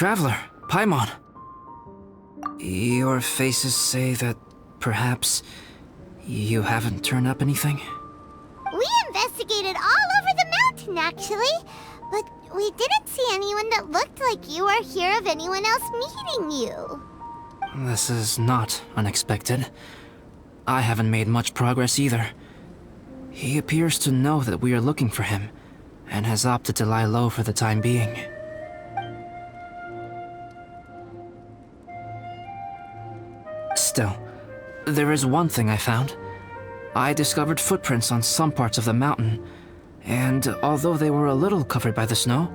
Traveler, Paimon. Your faces say that perhaps you haven't turned up anything? We investigated all over the mountain, actually. But we didn't see anyone that looked like you or hear of anyone else meeting you. This is not unexpected. I haven't made much progress either. He appears to know that we are looking for him, and has opted to lie low for the time being. Still, there is one thing I found. I discovered footprints on some parts of the mountain, and although they were a little covered by the snow,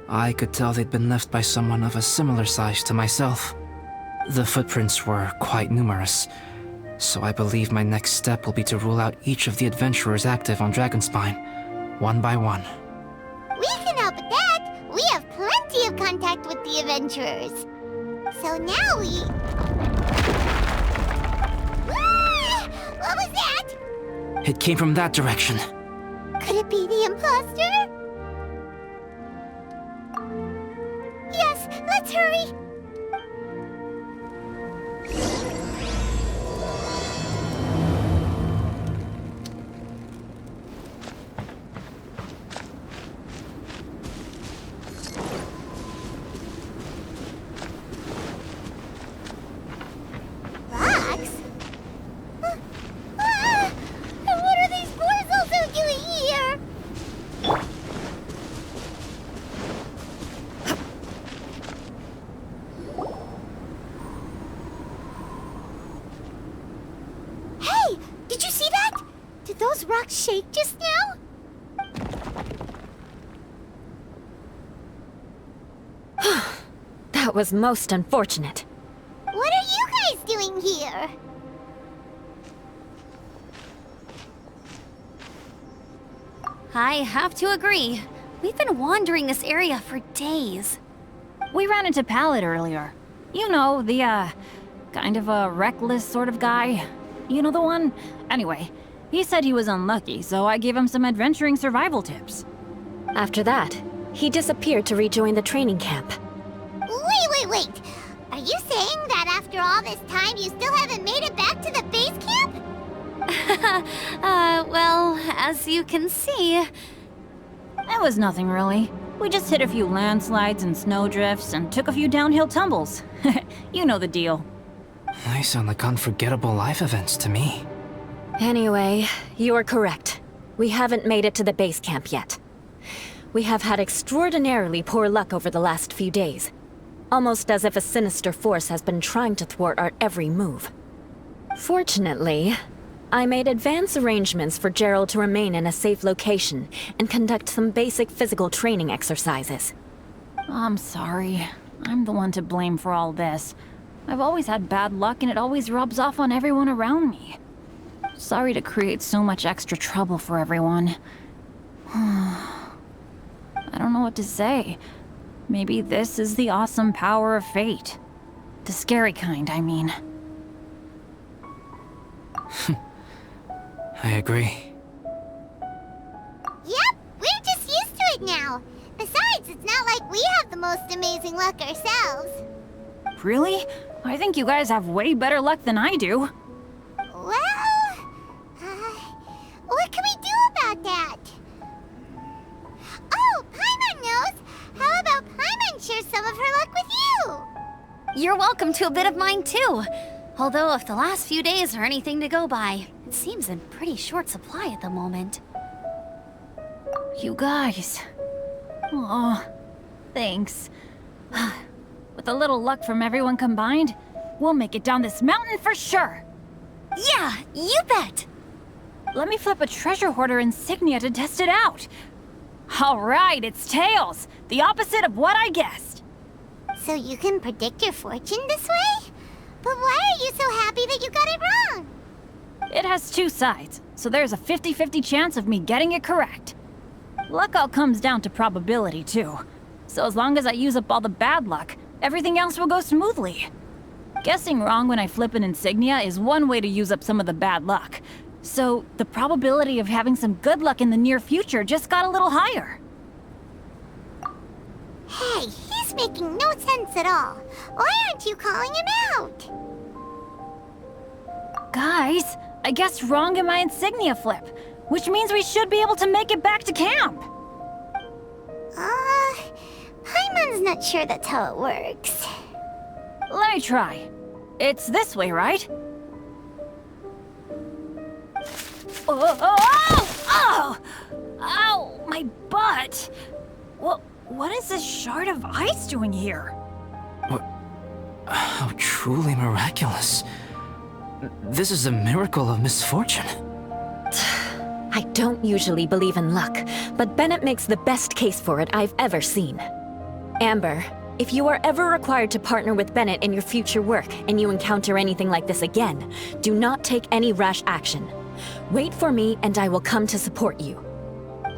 I could tell they'd been left by someone of a similar size to myself. The footprints were quite numerous, so I believe my next step will be to rule out each of the adventurers active on Dragonspine, one by one. We can help with that. We have plenty of contact with the adventurers. So now we... Ah! What was that? It came from that direction. Could it be the imposter? Yes, let's hurry. Rocks? And what are these boys also doing here? Hey, did you see that? Did those rocks shake just now? That was most unfortunate. What are you guys doing here? I have to agree. We've been wandering this area for days. We ran into Pallet earlier. You know, the, kind of a reckless sort of guy. You know the one? Anyway, he said he was unlucky, so I gave him some adventuring survival tips. After that, he disappeared to rejoin the training camp. Wait. Are you saying that after all this time you still haven't made it back to the base camp? Well, as you can see... It was nothing really. We just hit a few landslides and snowdrifts and took a few downhill tumbles. You know the deal. They sound like unforgettable life events to me. Anyway, you're correct. We haven't made it to the base camp yet. We have had extraordinarily poor luck over the last few days. Almost as if a sinister force has been trying to thwart our every move. Fortunately, I made advance arrangements for Gerald to remain in a safe location and conduct some basic physical training exercises. I'm sorry. I'm the one to blame for all this. I've always had bad luck and it always rubs off on everyone around me. Sorry to create so much extra trouble for everyone. I don't know what to say. Maybe this is the awesome power of fate. The scary kind, I mean. I agree. Yep, we're just used to it now. Besides, it's not like we have the most amazing luck ourselves. Really? I think you guys have way better luck than I do. Well, what can we do about that? Oh, Paimon knows! How about Paimon share some of her luck with you? You're welcome to a bit of mine too. Although if the last few days are anything to go by, it seems in pretty short supply at the moment. You guys. Aw, thanks. With a little luck from everyone combined, we'll make it down this mountain for sure. Yeah, you bet! Let me flip a treasure hoarder insignia to test it out. All right, it's tails. The opposite of what I guessed. So you can predict your fortune this way? But why are you so happy that you got it wrong? It has two sides, so there's a 50-50 chance of me getting it correct. Luck all comes down to probability, too. So as long as I use up all the bad luck, everything else will go smoothly. Guessing wrong when I flip an insignia is one way to use up some of the bad luck. So the probability of having some good luck in the near future just got a little higher. Hey, he's making no sense at all. Why aren't you calling him out? Guys, I guess wrong in my insignia flip, which means we should be able to make it back to camp. Paimon's not sure that's how it works. Let me try. It's this way, right? Oh! Ow! My butt! What is this shard of ice doing here? What? How truly miraculous. This is a miracle of misfortune. I don't usually believe in luck, but Bennett makes the best case for it I've ever seen. Amber, if you are ever required to partner with Bennett in your future work and you encounter anything like this again, do not take any rash action. Wait for me and I will come to support you.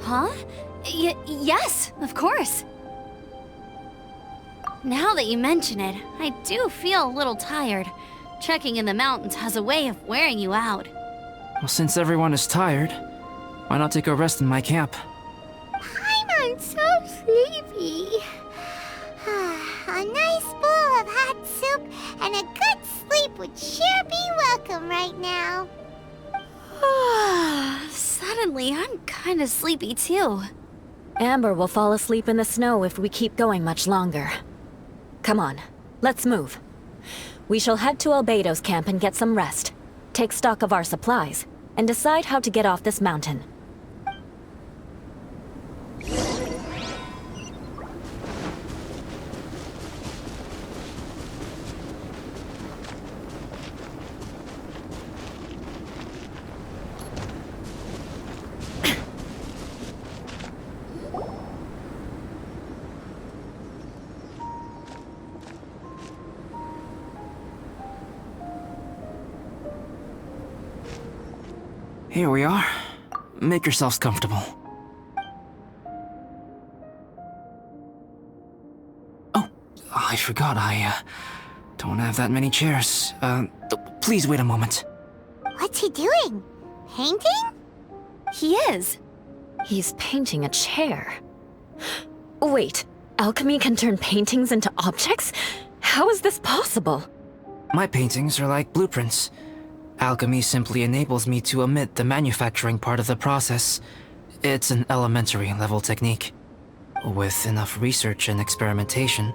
Huh? Yes, of course. Now that you mention it, I do feel a little tired. Trekking in the mountains has a way of wearing you out. Well, since everyone is tired, why not take a rest in my camp? Paimon's so sleepy. A nice bowl of hot soup and a good sleep would sure be welcome right now. Suddenly, I'm kind of sleepy too. Amber will fall asleep in the snow if we keep going much longer. Come on, let's move. We shall head to Albedo's camp and get some rest, take stock of our supplies, and decide how to get off this mountain. Here we are. Make yourselves comfortable. Oh, I forgot I don't have that many chairs. Please wait a moment. What's he doing? Painting? He is. He's painting a chair. Wait, alchemy can turn paintings into objects? How is this possible? My paintings are like blueprints. Alchemy simply enables me to omit the manufacturing part of the process. It's an elementary level technique. With enough research and experimentation,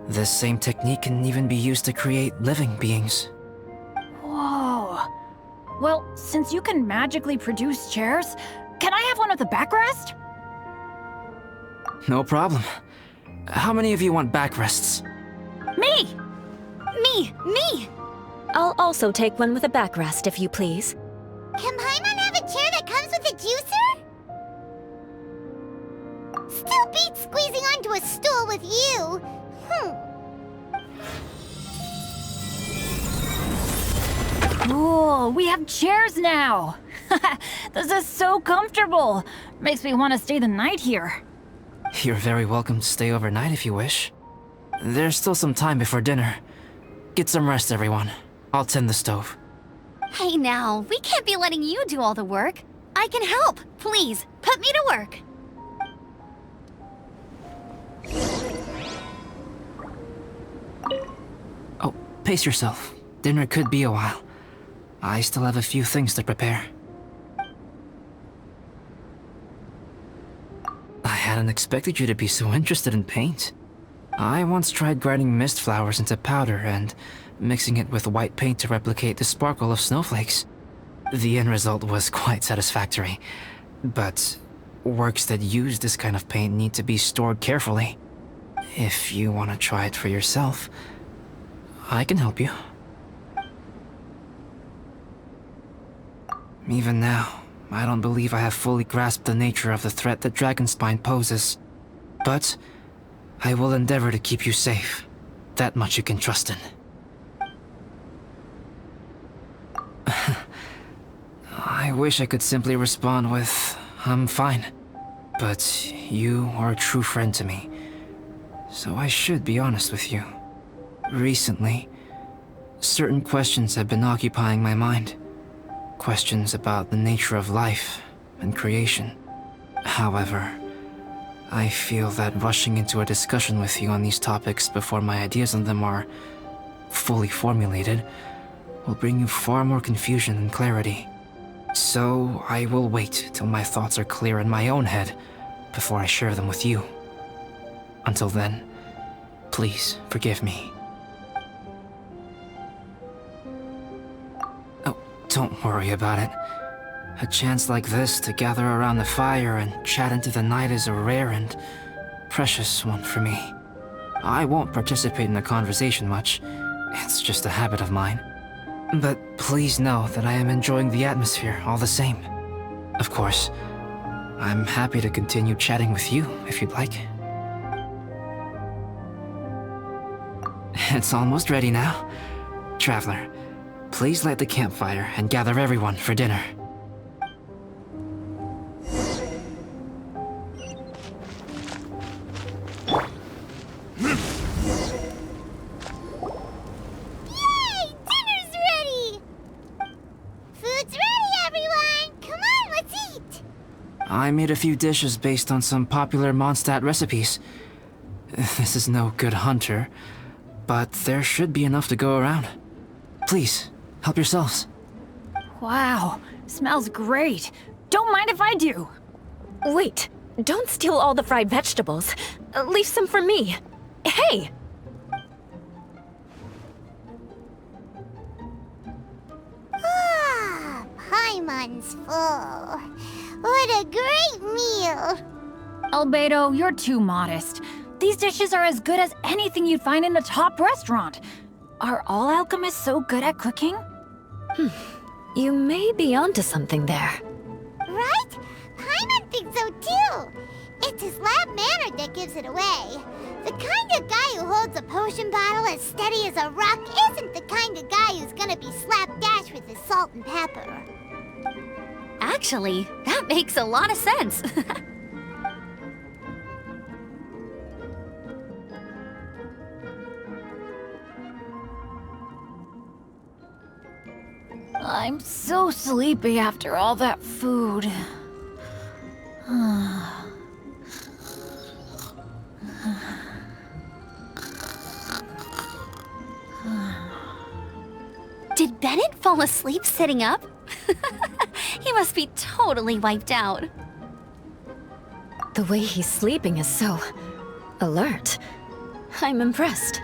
this same technique can even be used to create living beings. Whoa. Well, since you can magically produce chairs, can I have one with a backrest? No problem. How many of you want backrests? Me! Me! I'll also take one with a backrest, if you please. Can Paimon have a chair that comes with a juicer? Still beats squeezing onto a stool with you. Cool, we have chairs now! This is so comfortable! Makes me want to stay the night here. You're very welcome to stay overnight if you wish. There's still some time before dinner. Get some rest, everyone. I'll tend the stove. Hey now, we can't be letting you do all the work. I can help. Please, put me to work. Oh, pace yourself. Dinner could be a while. I still have a few things to prepare. I hadn't expected you to be so interested in paint. I once tried grinding mist flowers into powder and mixing it with white paint to replicate the sparkle of snowflakes. The end result was quite satisfactory, but works that use this kind of paint need to be stored carefully. If you want to try it for yourself, I can help you. Even now, I don't believe I have fully grasped the nature of the threat that Dragonspine poses. But I will endeavor to keep you safe. That much you can trust in. I wish I could simply respond with, I'm fine. But you are a true friend to me, so I should be honest with you. Recently, certain questions have been occupying my mind. Questions about the nature of life and creation. However, I feel that rushing into a discussion with you on these topics before my ideas on them are fully formulated will bring you far more confusion than clarity. So I will wait till my thoughts are clear in my own head before I share them with you. Until then, please forgive me. Oh, don't worry about it. A chance like this to gather around the fire and chat into the night is a rare and precious one for me. I won't participate in the conversation much. It's just a habit of mine. But please know that I am enjoying the atmosphere all the same. Of course, I'm happy to continue chatting with you if you'd like. It's almost ready now. Traveler, please light the campfire and gather everyone for dinner. I made a few dishes based on some popular Mondstadt recipes. This is no good hunter, but there should be enough to go around. Please, help yourselves. Wow, smells great. Don't mind if I do. Wait, don't steal all the fried vegetables. Leave some for me. Hey! Ah, Paimon's full. What a great meal! Albedo, you're too modest. These dishes are as good as anything you'd find in a top restaurant. Are all alchemists so good at cooking? You may be onto something there. Right? Paimon thinks so too. It's his lab manner that gives it away. The kind of guy who holds a potion bottle as steady as a rock isn't the kind of guy who's gonna be slapdash with his salt and pepper. Actually, that makes a lot of sense. I'm so sleepy after all that food. Did Bennett fall asleep sitting up? He must be totally wiped out. The way he's sleeping is so alert. I'm impressed.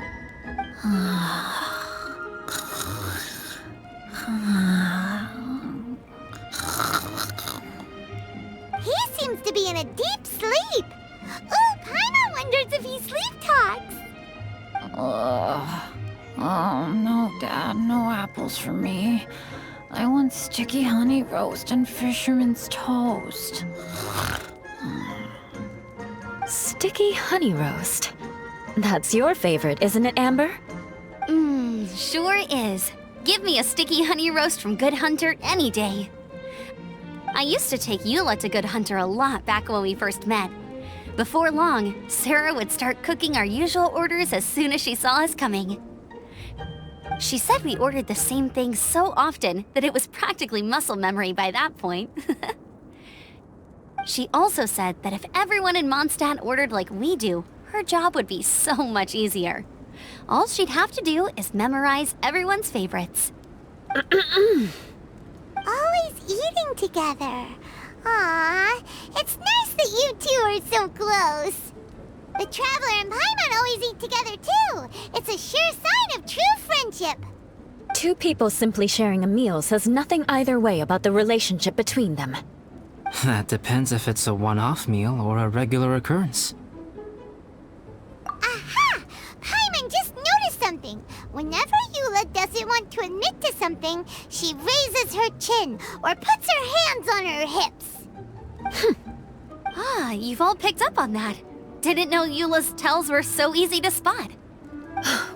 He seems to be in a deep sleep. Ooh, Paimon wonders if he sleep talks. Oh, no, Dad, no apples for me. I want sticky honey roast and fisherman's toast. Sticky honey roast. That's your favorite, isn't it, Amber? Sure is. Give me a sticky honey roast from Good Hunter any day. I used to take Eula to Good Hunter a lot back when we first met. Before long, Sarah would start cooking our usual orders as soon as she saw us coming. She said we ordered the same thing so often that it was practically muscle memory by that point. She also said that if everyone in Mondstadt ordered like we do, her job would be so much easier. All she'd have to do is memorize everyone's favorites. Always eating together. Aww, it's nice that you two are so close. The Traveler and Paimon always eat together too. It's a sure sign of true friendship. Two people simply sharing a meal says nothing either way about the relationship between them. That depends if it's a one-off meal or a regular occurrence. Aha! Paimon just noticed something. Whenever Eula doesn't want to admit to something, she raises her chin or puts her hands on her hips. Ah, you've all picked up on that. Didn't know Eula's tells were so easy to spot.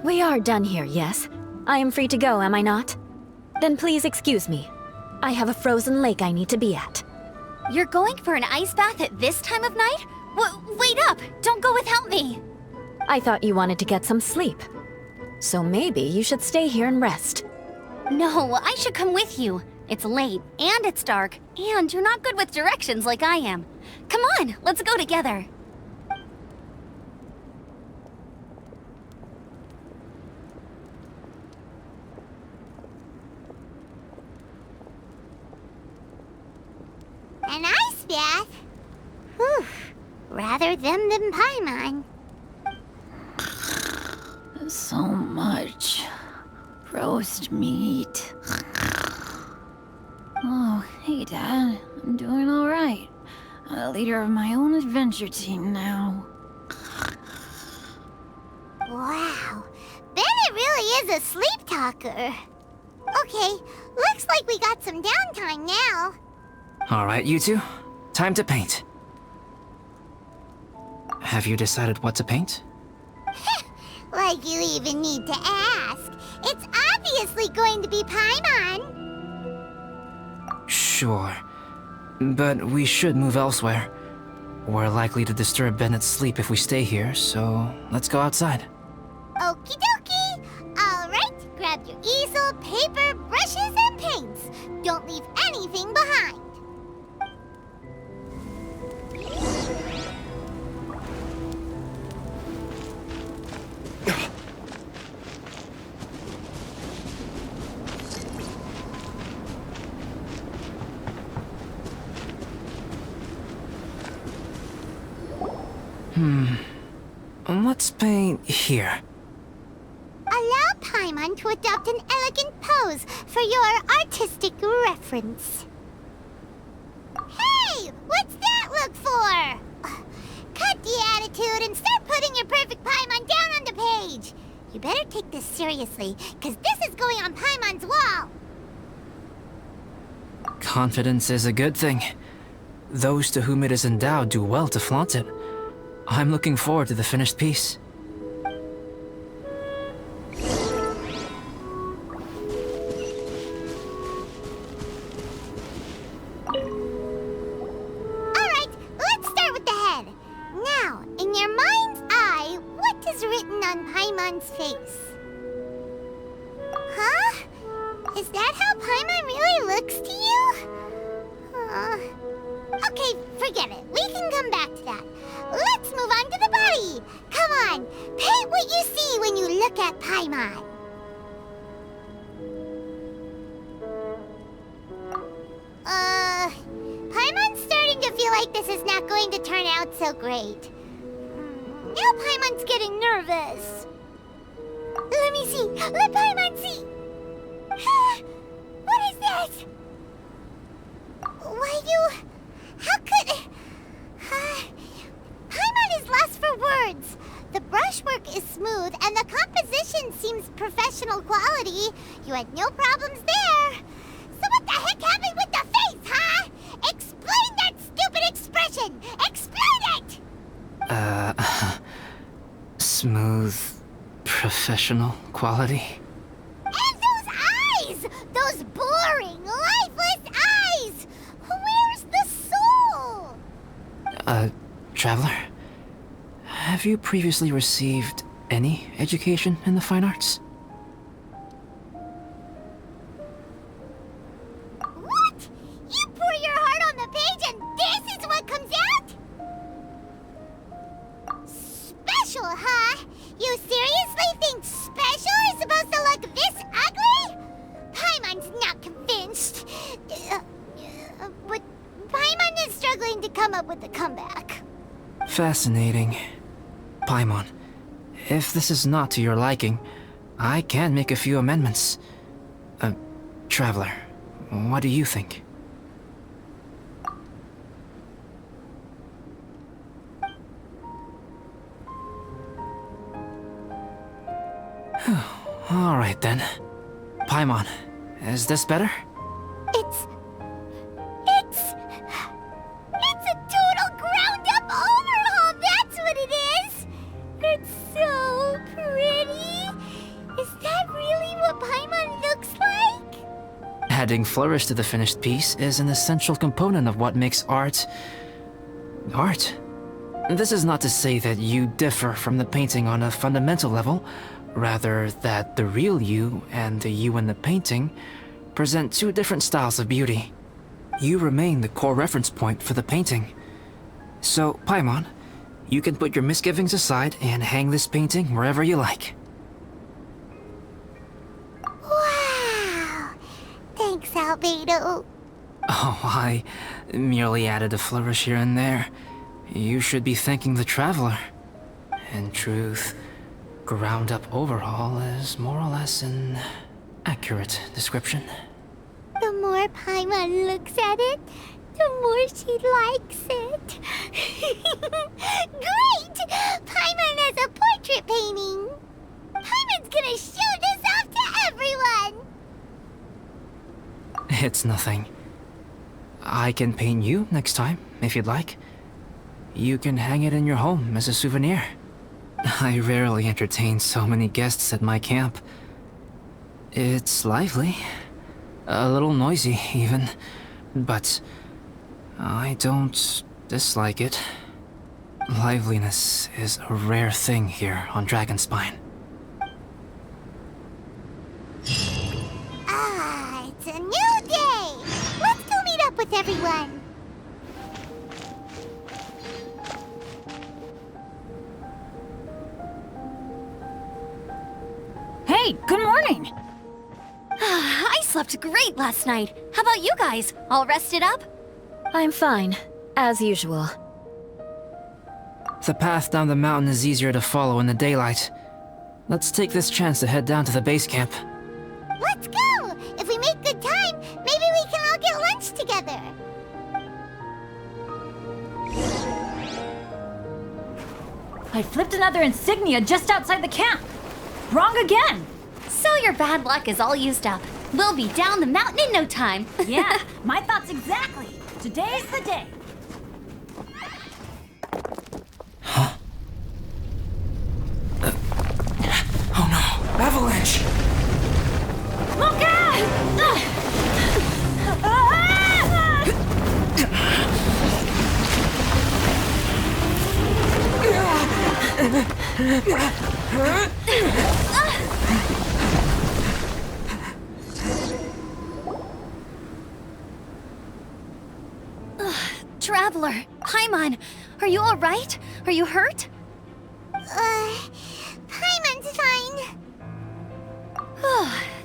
We are done here, yes? I am free to go, am I not? Then please excuse me. I have a frozen lake I need to be at. You're going for an ice bath at this time of night? Wait up! Don't go without me! I thought you wanted to get some sleep. So maybe you should stay here and rest. No, I should come with you. It's late, and it's dark, and you're not good with directions like I am. Come on, let's go together. that. Whew. Rather them than Paimon. So much roast meat. Oh, hey, Dad. I'm doing all right. I'm the leader of my own adventure team now. Wow. Bennett really is a sleep talker. Okay, looks like we got some downtime now. Alright, you two. Time to paint. Have you decided what to paint? Like you even need to ask. It's obviously going to be Paimon. Sure. But we should move elsewhere. We're likely to disturb Bennett's sleep if we stay here, so let's go outside. Okie dokie. Alright, grab your easel, paper, brushes, and paints. Don't leave anything behind. Let's paint here. Allow Paimon to adopt an elegant pose for your artistic reference. Hey! What's that look for? Cut the attitude and start putting your perfect Paimon down on the page. You better take this seriously, because this is going on Paimon's wall. Confidence is a good thing. Those to whom it is endowed do well to flaunt it. I'm looking forward to the finished piece. Alright, let's start with the head. Now, in your mind's eye, what is written on Paimon's face? Huh? Is that how Paimon really looks to you? Okay, forget it. We can come back to that. Let's move on to the body. Come on, paint what you see when you look at Paimon. Paimon's starting to feel like this is not going to turn out so great. Now Paimon's getting nervous. Let me see. Let Paimon see. What is that? Why you... How could... Paimon is lost for words. The brushwork is smooth and the composition seems professional quality. You had no problems there. So what the heck happened with the face, huh? Explain that stupid expression! Explain it! Smooth, professional quality. And those eyes! Those boring, lifeless eyes! Where's the soul? Traveler? Have you previously received any education in the fine arts? What? You pour your heart on the page and this is what comes out? Special, huh? You seriously think special is supposed to look this ugly? Paimon's not convinced. But Paimon is struggling to come up with a comeback. Fascinating. Paimon, if this is not to your liking, I can make a few amendments. Traveler, what do you think? All right then. Paimon, is this better? It's a total ground-up overhaul, that's what it is! It's so pretty! Is that really what Paimon looks like? Adding flourish to the finished piece is an essential component of what makes art... art. This is not to say that you differ from the painting on a fundamental level, rather that the real you and the you in the painting present two different styles of beauty. You remain the core reference point for the painting. So, Paimon, you can put your misgivings aside and hang this painting wherever you like. Wow! Thanks, Albedo. Oh, I merely added a flourish here and there. You should be thanking the traveler. In truth, ground up overhaul is more or less an accurate description. The more Paimon looks at it, the more she likes it. Great! Paimon has a portrait painting. Paimon's gonna show this off to everyone. It's nothing. I can paint you next time, if you'd like. You can hang it in your home as a souvenir. I rarely entertain so many guests at my camp. It's lively. A little noisy, even. But I don't dislike it. Liveliness is a rare thing here on Dragonspine. Ah, it's a new day. Let's go meet up with everyone. Hey, good morning! I slept great last night. How about you guys? All rested up? I'm fine, as usual. The path down the mountain is easier to follow in the daylight. Let's take this chance to head down to the base camp. Let's go! If we make good time, maybe we can all get lunch together. I flipped another insignia just outside the camp. Wrong again! So your bad luck is all used up. We'll be down the mountain in no time. Yeah, my thoughts exactly. Today's the day. Oh no! Avalanche! Look Traveler, Paimon, are you all right? Are you hurt? Paimon's fine.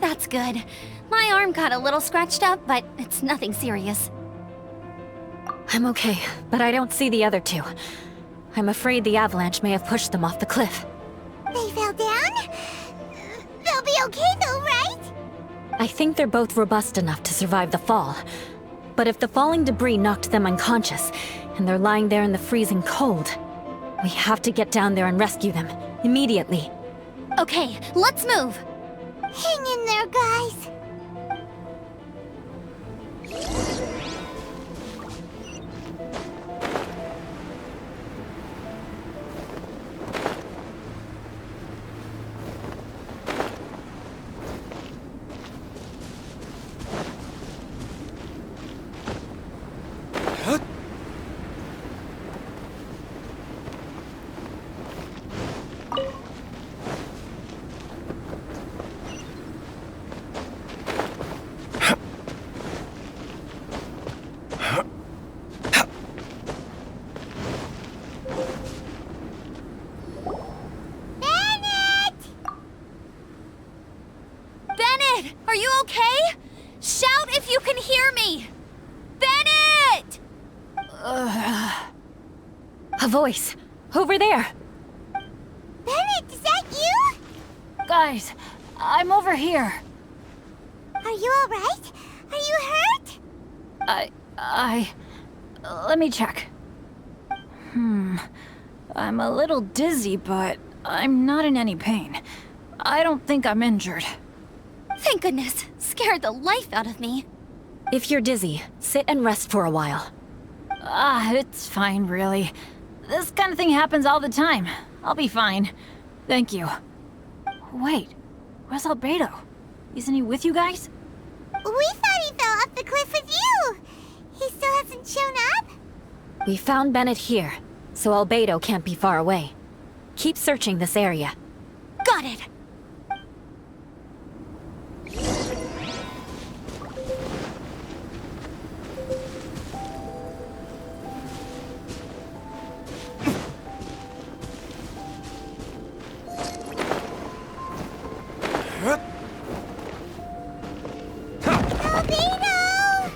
That's good. My arm got a little scratched up, but it's nothing serious. I'm okay, but I don't see the other two. I'm afraid the avalanche may have pushed them off the cliff. They fell down? They'll be okay though, right? I think they're both robust enough to survive the fall. But if the falling debris knocked them unconscious, and they're lying there in the freezing cold, we have to get down there and rescue them, immediately. Okay, let's move. Hang in there, guys. Bennett, are you okay? Shout if you can hear me! Bennett! A voice! Over there! Bennett, is that you? Guys, I'm over here. Are you alright? Are you hurt? Let me check. I'm a little dizzy, but I'm not in any pain. I don't think I'm injured. Thank goodness. Scared the life out of me. If you're dizzy, sit and rest for a while. It's fine, really. This kind of thing happens all the time. I'll be fine. Thank you. Wait, where's Albedo? Isn't he with you guys? We thought he fell off the cliff with you. He still hasn't shown up? We found Bennett here, so Albedo can't be far away. Keep searching this area. Got it. Albedo!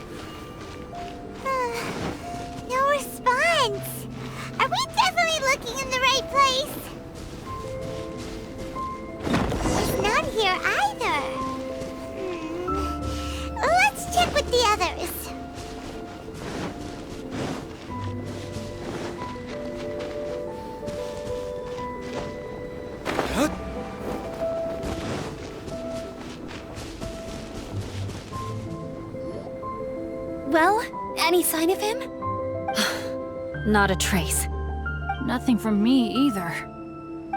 Well, any sign of him? Not a trace. Nothing from me either.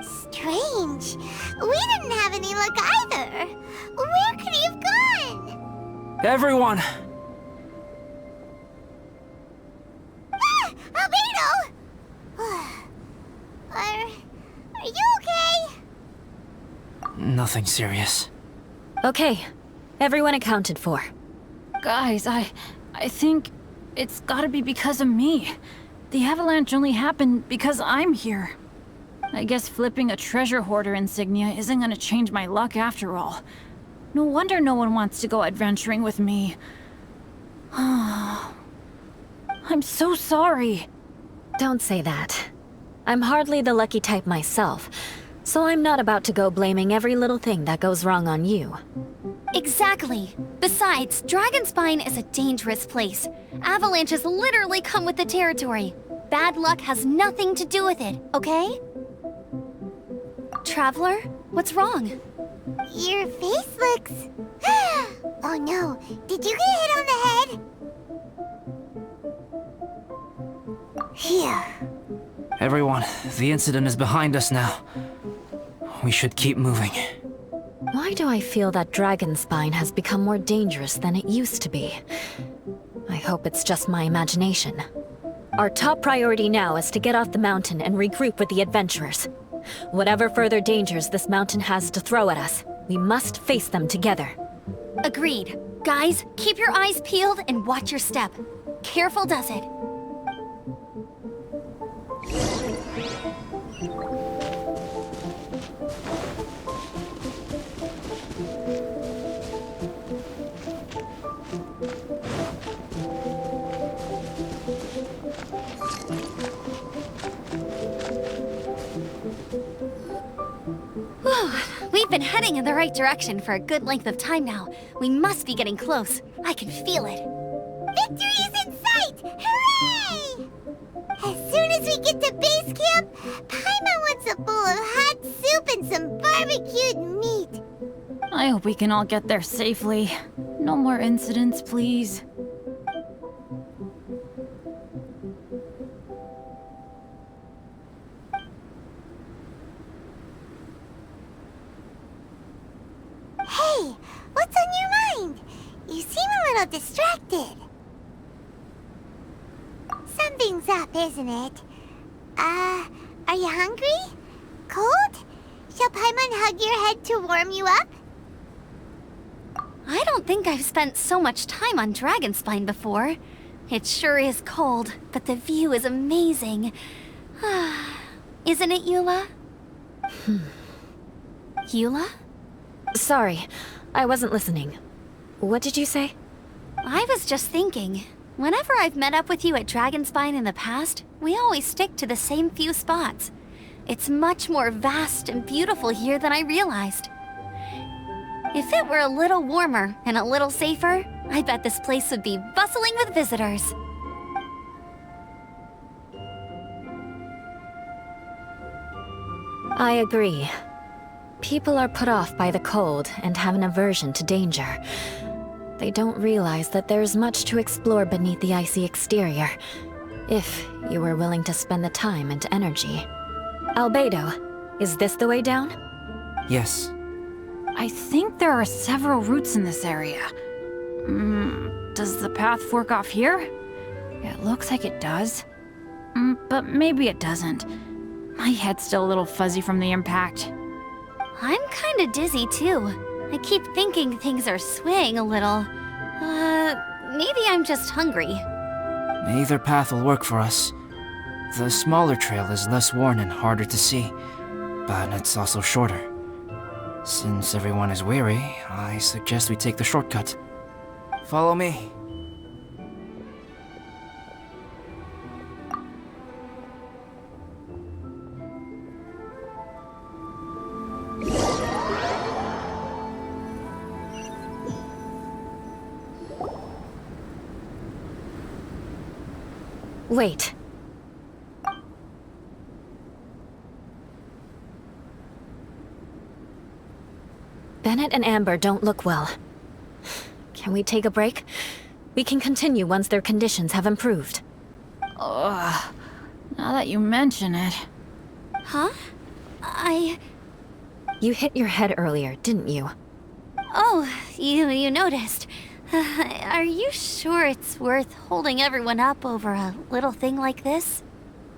Strange. We didn't have any luck either. Where could he have gone? Everyone! Ah! Albedo! Are you okay? Nothing serious. Okay, everyone accounted for. Guys, I think it's gotta be because of me. The avalanche only happened because I'm here. I guess flipping a treasure hoarder insignia isn't gonna change my luck after all. No wonder no one wants to go adventuring with me. I'm so sorry. Don't say that. I'm hardly the lucky type myself, so I'm not about to go blaming every little thing that goes wrong on you. Exactly. Besides, Dragonspine is a dangerous place. Avalanches literally come with the territory. Bad luck has nothing to do with it, okay? Traveler, what's wrong? Your face looks... Oh no, did you get hit on the head? Phew. Everyone, the incident is behind us now. We should keep moving. Why do I feel that Dragonspine has become more dangerous than it used to be? I hope it's just my imagination. Our top priority now is to get off the mountain and regroup with the adventurers. Whatever further dangers this mountain has to throw at us, we must face them together. Agreed. Guys, keep your eyes peeled and watch your step. Careful does it. We've been heading in the right direction for a good length of time now. We must be getting close. I can feel it. Victory is in sight! Hooray! As soon as we get to base camp, Paimon wants a bowl of hot soup and some barbecued meat. I hope we can all get there safely. No more incidents, please. Hey, what's on your mind? You seem a little distracted. Something's up, isn't it? Are you hungry? Cold? Shall Paimon hug your head to warm you up? I don't think I've spent so much time on Dragonspine before. It sure is cold, but the view is amazing. Isn't it, Eula? Eula? Sorry, I wasn't listening. What did you say? I was just thinking. Whenever I've met up with you at Dragonspine in the past, we always stick to the same few spots. It's much more vast and beautiful here than I realized. If it were a little warmer and a little safer, I bet this place would be bustling with visitors. I agree. People are put off by the cold and have an aversion to danger. They don't realize that there's much to explore beneath the icy exterior, if you were willing to spend the time and energy. Albedo, is this the way down? Yes. I think there are several routes in this area. Does the path fork off here? It looks like it does. But maybe it doesn't. My head's still a little fuzzy from the impact. I'm kinda dizzy too. I keep thinking things are swaying a little. Maybe I'm just hungry. Either path will work for us. The smaller trail is less worn and harder to see, but it's also shorter. Since everyone is weary, I suggest we take the shortcut. Follow me. Wait. Bennett and Amber don't look well. Can we take a break? We can continue once their conditions have improved. Ugh. Now that you mention it. Huh? You hit your head earlier, didn't you? Oh, you noticed. Are you sure it's worth holding everyone up over a little thing like this?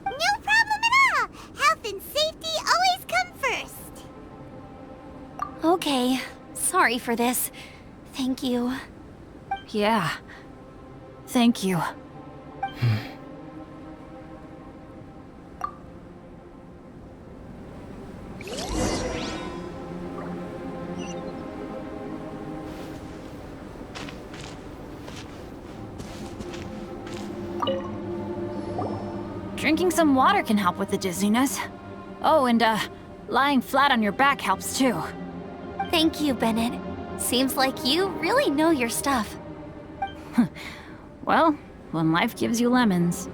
No problem at all! Health and safety always come first! Okay. Sorry for this. Thank you. Yeah. Thank you. Drinking some water can help with the dizziness. Oh, and lying flat on your back helps too. Thank you, Bennett. Seems like you really know your stuff. Well, when life gives you lemons.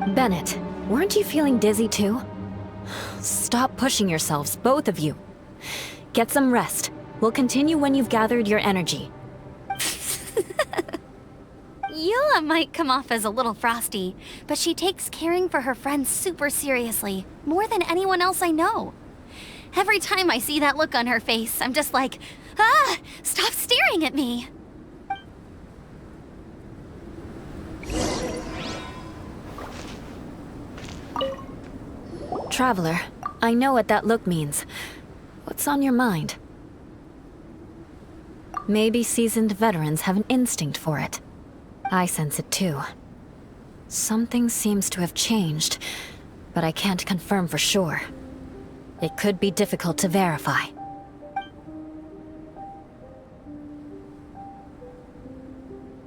Bennett, weren't you feeling dizzy too? Stop pushing yourselves, both of you. Get some rest. We'll continue when you've gathered your energy. Eula might come off as a little frosty, but she takes caring for her friends super seriously, more than anyone else I know. Every time I see that look on her face, I'm just like, ah, stop staring at me. Traveler, I know what that look means. What's on your mind? Maybe seasoned veterans have an instinct for it. I sense it too. Something seems to have changed, but I can't confirm for sure. It could be difficult to verify.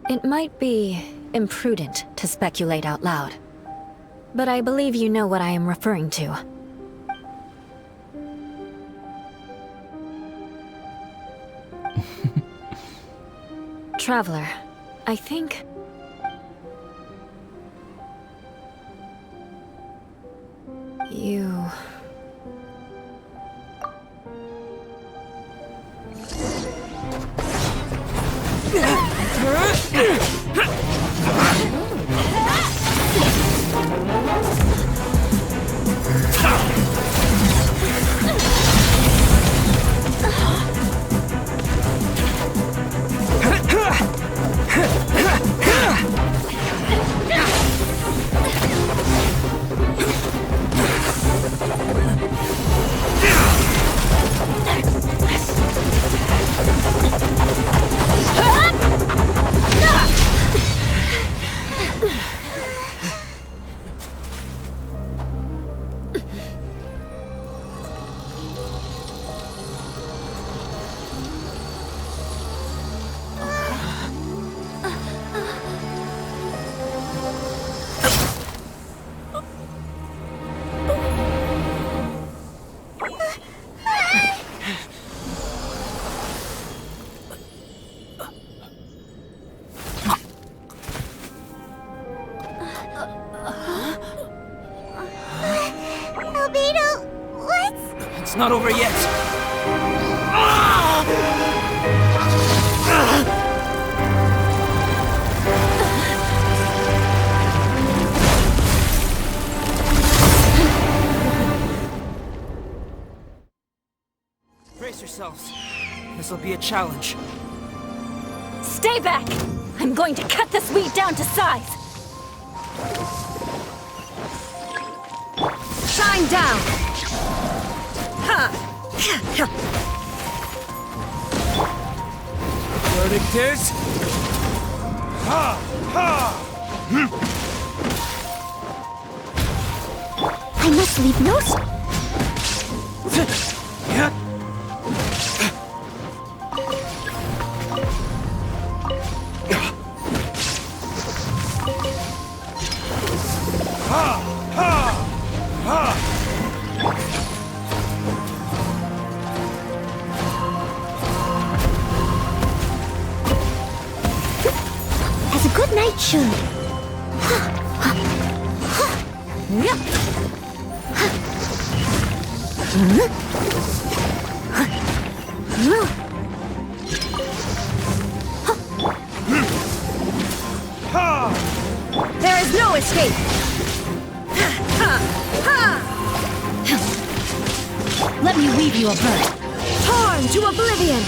It might be imprudent to speculate out loud, but I believe you know what I am referring to. Traveler, I think... you... Albedo, what's... It's not over yet. Brace yourselves. This'll be a challenge. Stay back! I'm going to cut this wheat down to size! Shine down! Verdict is... Ha! Ha! I must leave no... As a good knight should. escape! Let me weave you a bird. Torn to oblivion!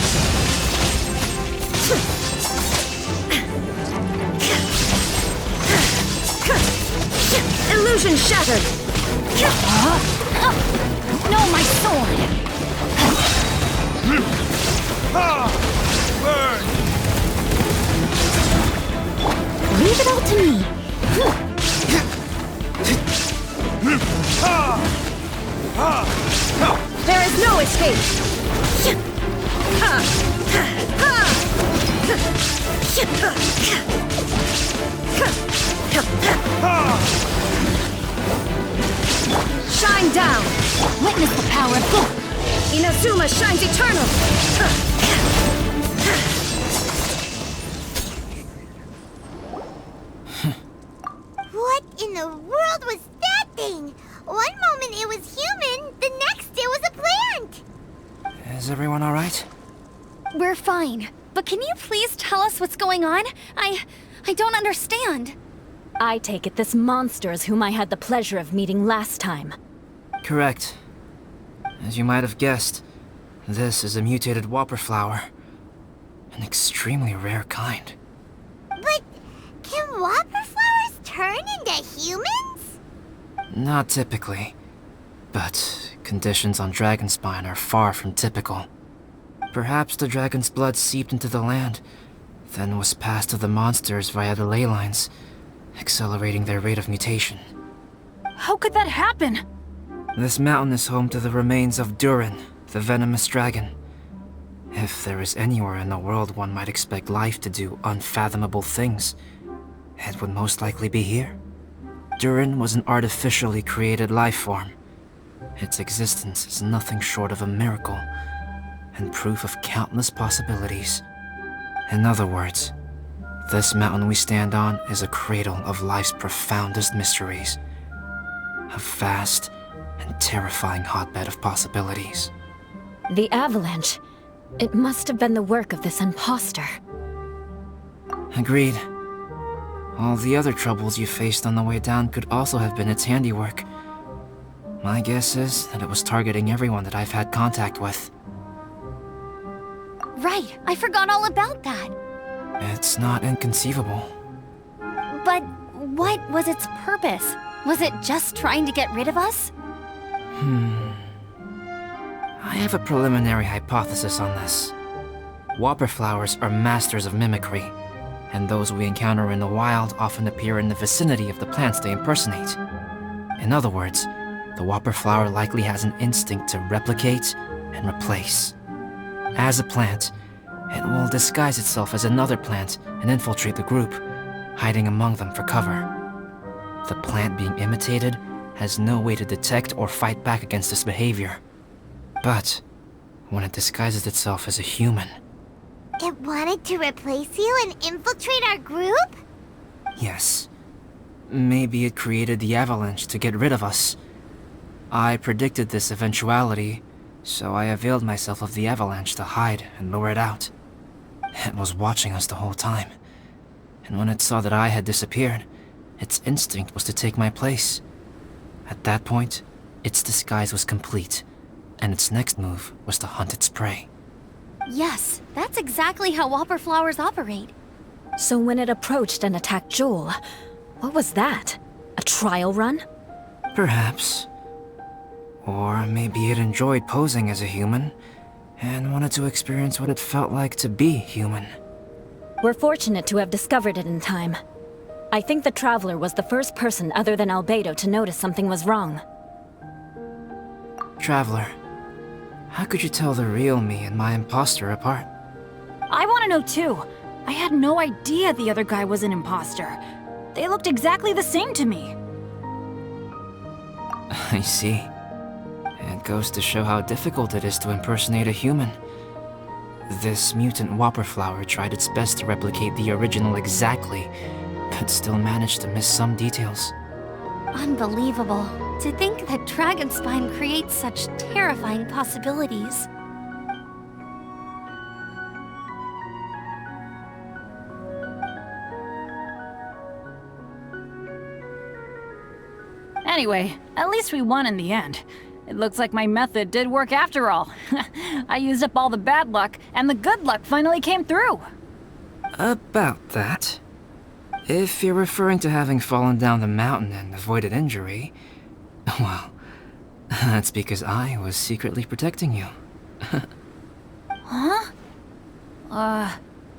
Illusion shattered! No, my sword! Burn! Leave it all to me. There is no escape! Shine down! Witness the power of good. Inazuma shines eternal! What in the world was that thing? One moment it was human, the next it was a plant! Is everyone alright? We're fine. But can you please tell us what's going on? I don't understand. I take it this monster is whom I had the pleasure of meeting last time. Correct. As you might have guessed, this is a mutated whopper flower. An extremely rare kind. But can whopper flowers turn into humans? Not typically, but conditions on Dragonspine are far from typical. Perhaps the dragon's blood seeped into the land, then was passed to the monsters via the ley lines, accelerating their rate of mutation. How could that happen? This mountain is home to the remains of Durin, the venomous dragon. If there is anywhere in the world one might expect life to do unfathomable things, it would most likely be here. Durin was an artificially created life form. Its existence is nothing short of a miracle, and proof of countless possibilities. In other words, this mountain we stand on is a cradle of life's profoundest mysteries. A vast and terrifying hotbed of possibilities. The avalanche. It must have been the work of this imposter. Agreed. All the other troubles you faced on the way down could also have been its handiwork. My guess is that it was targeting everyone that I've had contact with. Right, I forgot all about that. It's not inconceivable. But what was its purpose? Was it just trying to get rid of us? I have a preliminary hypothesis on this. Whopper flowers are masters of mimicry, and those we encounter in the wild often appear in the vicinity of the plants they impersonate. In other words, the whopper flower likely has an instinct to replicate and replace. As a plant, it will disguise itself as another plant and infiltrate the group, hiding among them for cover. The plant being imitated has no way to detect or fight back against this behavior. But when it disguises itself as a human... It wanted to replace you and infiltrate our group? Yes. Maybe it created the avalanche to get rid of us. I predicted this eventuality, so I availed myself of the avalanche to hide and lure it out. It was watching us the whole time, and when it saw that I had disappeared, its instinct was to take my place. At that point, its disguise was complete, and its next move was to hunt its prey. Yes, that's exactly how whopper flowers operate. So when it approached and attacked Joel, what was that? A trial run? Perhaps. Or maybe it enjoyed posing as a human, and wanted to experience what it felt like to be human. We're fortunate to have discovered it in time. I think the Traveler was the first person other than Albedo to notice something was wrong. Traveler, how could you tell the real me and my imposter apart? I want to know too. I had no idea the other guy was an imposter. They looked exactly the same to me. I see. It goes to show how difficult it is to impersonate a human. This mutant whopper flower tried its best to replicate the original exactly, but still managed to miss some details. Unbelievable. To think that Dragonspine creates such terrifying possibilities. Anyway, at least we won in the end. It looks like my method did work after all. I used up all the bad luck, and the good luck finally came through. About that. If you're referring to having fallen down the mountain and avoided injury, well, that's because I was secretly protecting you. Huh?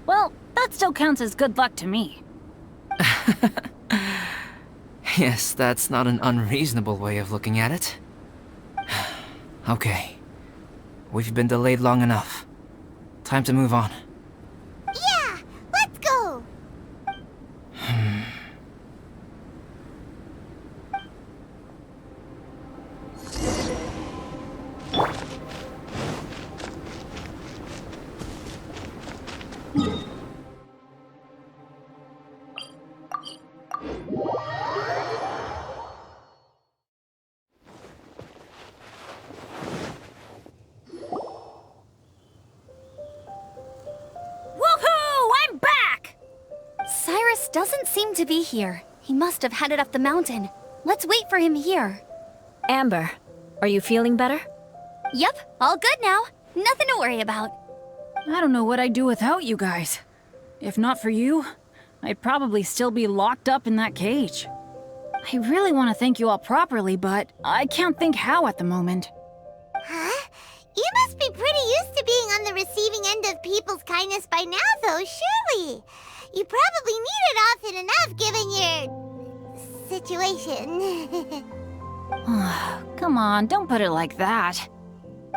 Well, that still counts as good luck to me. Yes, that's not an unreasonable way of looking at it. Okay. We've been delayed long enough. Time to move on. Yeah, let's go! Woohoo! I'm back! Cyrus doesn't seem to be here. He must have headed up the mountain. Let's wait for him here. Amber, are you feeling better? Yep, all good now. Nothing to worry about. I don't know what I'd do without you guys. If not for you, I'd probably still be locked up in that cage. I really want to thank you all properly, but I can't think how at the moment. Huh? You must be pretty used to being on the receiving end of people's kindness by now, though, surely. You probably need it often enough given your situation. Come on, don't put it like that.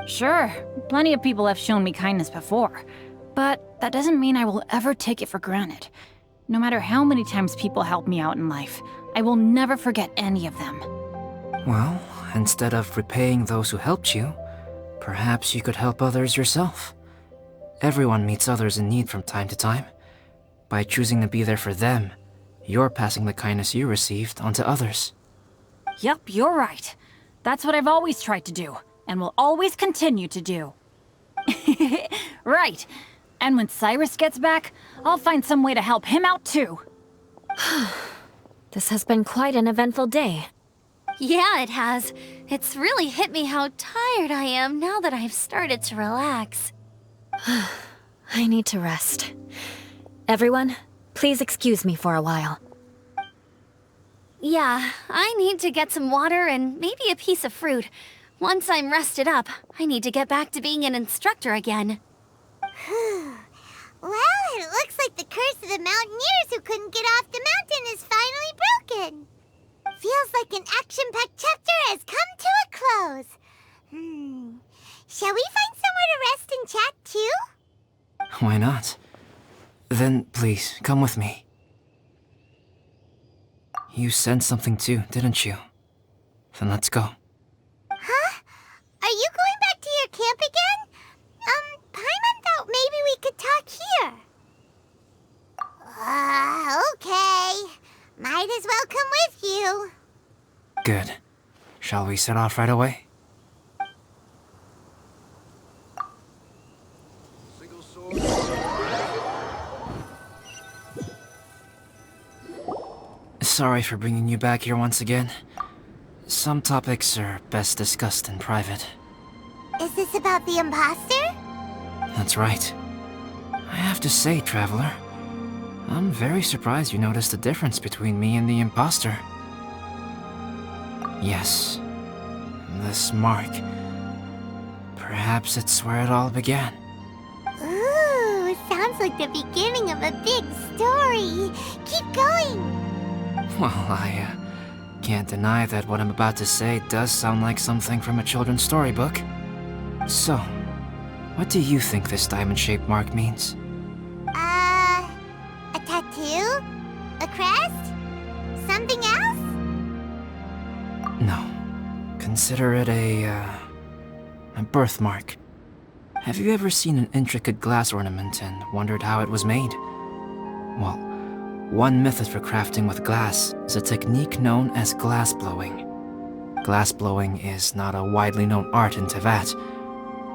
Sure, plenty of people have shown me kindness before, but that doesn't mean I will ever take it for granted. No matter how many times people help me out in life, I will never forget any of them. Well, instead of repaying those who helped you, perhaps you could help others yourself. Everyone meets others in need from time to time. By choosing to be there for them, you're passing the kindness you received onto others. Yep, you're right. That's what I've always tried to do, and will always continue to do. Right. And when Cyrus gets back, I'll find some way to help him out too. This has been quite an eventful day. Yeah, it has. It's really hit me how tired I am now that I've started to relax. I need to rest. Everyone, please excuse me for a while. Yeah, I need to get some water and maybe a piece of fruit. Once I'm rested up, I need to get back to being an instructor again. Well, it looks like the curse of the mountaineers who couldn't get off the mountain is finally broken. Feels like an action-packed chapter has come to a close. Shall we find somewhere to rest and chat too? Why not? Then please, come with me. You sensed something too, didn't you? Then let's go. Huh? Are you going back to your camp again? Paimon thought maybe we could talk here. Okay. Might as well come with you. Good. Shall we set off right away? Sorry for bringing you back here once again. Some topics are best discussed in private. Is this about the imposter? That's right. I have to say, Traveler, I'm very surprised you noticed the difference between me and the imposter. Yes, this mark. Perhaps it's where it all began. Ooh, sounds like the beginning of a big story. Keep going. Well, I can't deny that what I'm about to say does sound like something from a children's storybook. So, what do you think this diamond-shaped mark means? A tattoo? A crest? Something else? No. Consider it a birthmark. Have you ever seen an intricate glass ornament and wondered how it was made? Well, one method for crafting with glass is a technique known as glass blowing. Glass blowing is not a widely known art in Teyvat.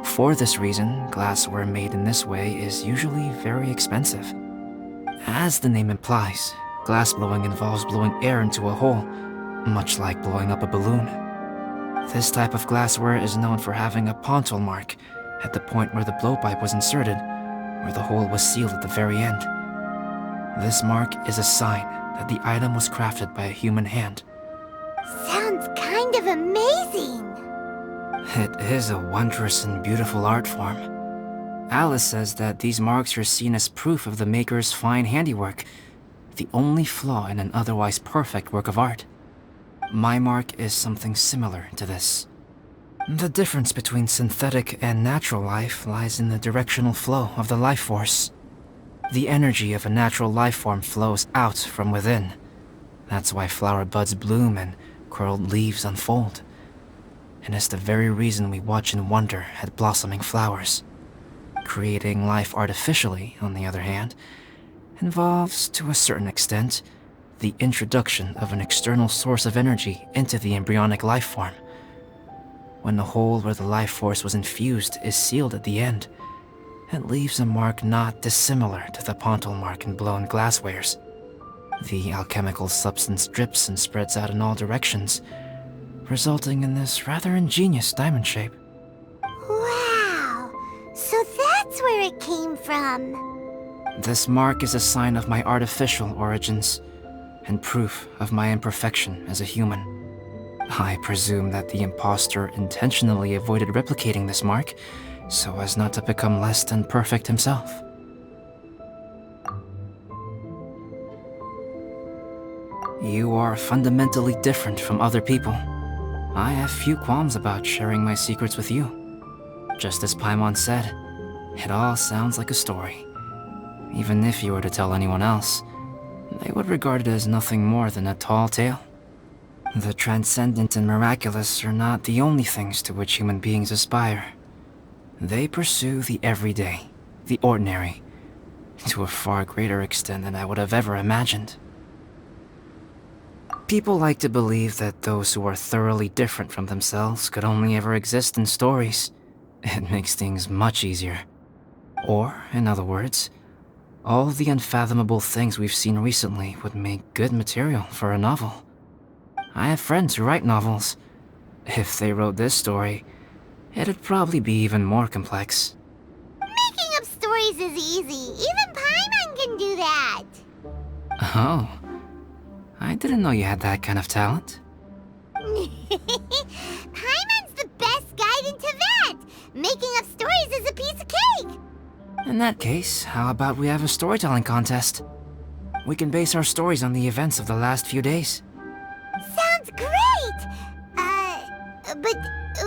For this reason, glassware made in this way is usually very expensive. As the name implies, glass blowing involves blowing air into a hole, much like blowing up a balloon. This type of glassware is known for having a pontal mark at the point where the blowpipe was inserted, where the hole was sealed at the very end. This mark is a sign that the item was crafted by a human hand. Sounds kind of amazing. It is a wondrous and beautiful art form. Alice says that these marks are seen as proof of the maker's fine handiwork, the only flaw in an otherwise perfect work of art. My mark is something similar to this. The difference between synthetic and natural life lies in the directional flow of the life force. The energy of a natural life form flows out from within. That's why flower buds bloom and curled leaves unfold. And it's the very reason we watch and wonder at blossoming flowers. Creating life artificially, on the other hand, involves, to a certain extent, the introduction of an external source of energy into the embryonic life form. When the hole where the life force was infused is sealed at the end, it leaves a mark not dissimilar to the pontal mark in blown glasswares. The alchemical substance drips and spreads out in all directions, resulting in this rather ingenious diamond shape. Wow, so that's where it came from. This mark is a sign of my artificial origins, and proof of my imperfection as a human. I presume that the impostor intentionally avoided replicating this mark, so as not to become less than perfect himself. You are fundamentally different from other people. I have few qualms about sharing my secrets with you. Just as Paimon said, it all sounds like a story. Even if you were to tell anyone else, they would regard it as nothing more than a tall tale. The transcendent and miraculous are not the only things to which human beings aspire. They pursue the everyday, the ordinary, to a far greater extent than I would have ever imagined. People like to believe that those who are thoroughly different from themselves could only ever exist in stories. It makes things much easier. Or, in other words, all the unfathomable things we've seen recently would make good material for a novel. I have friends who write novels. If they wrote this story, it'd probably be even more complex. Making up stories is easy. Even Paimon can do that. Oh, I didn't know you had that kind of talent. Paimon's the best guide in Tibet. Making up stories is a piece of cake. In that case, how about we have a storytelling contest? We can base our stories on the events of the last few days. Sounds great! But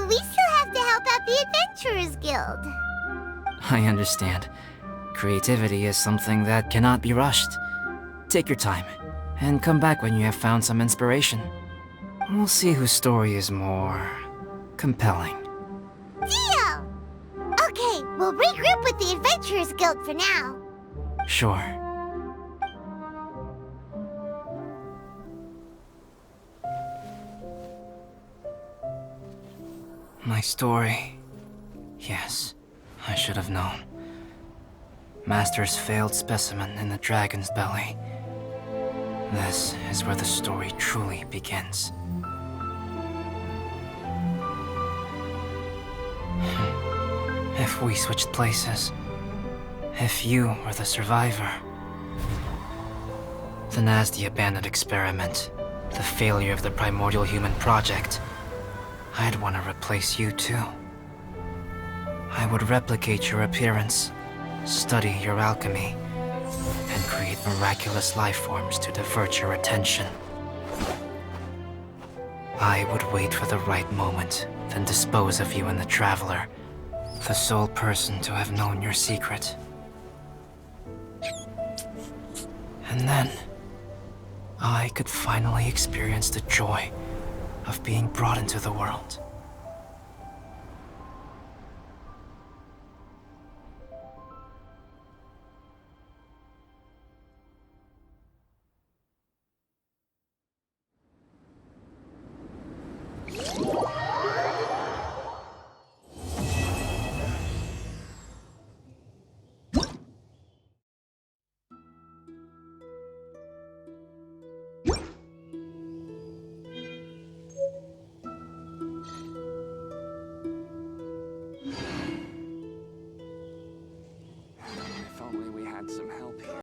we still have to help out the Adventurers Guild. I understand. Creativity is something that cannot be rushed. Take your time, and come back when you have found some inspiration. We'll see whose story is more compelling. Deal! Okay, we'll regroup with the Adventurers Guild for now. Sure. My story. Yes, I should have known. Master's failed specimen in the dragon's belly. This is where the story truly begins. If we switched places, if you were the survivor, then as the abandoned experiment, the failure of the primordial human project, I'd want to replace you too. I would replicate your appearance, study your alchemy, and create miraculous life forms to divert your attention. I would wait for the right moment, then dispose of you in the Traveler, the sole person to have known your secret. And then, I could finally experience the joy of being brought into the world.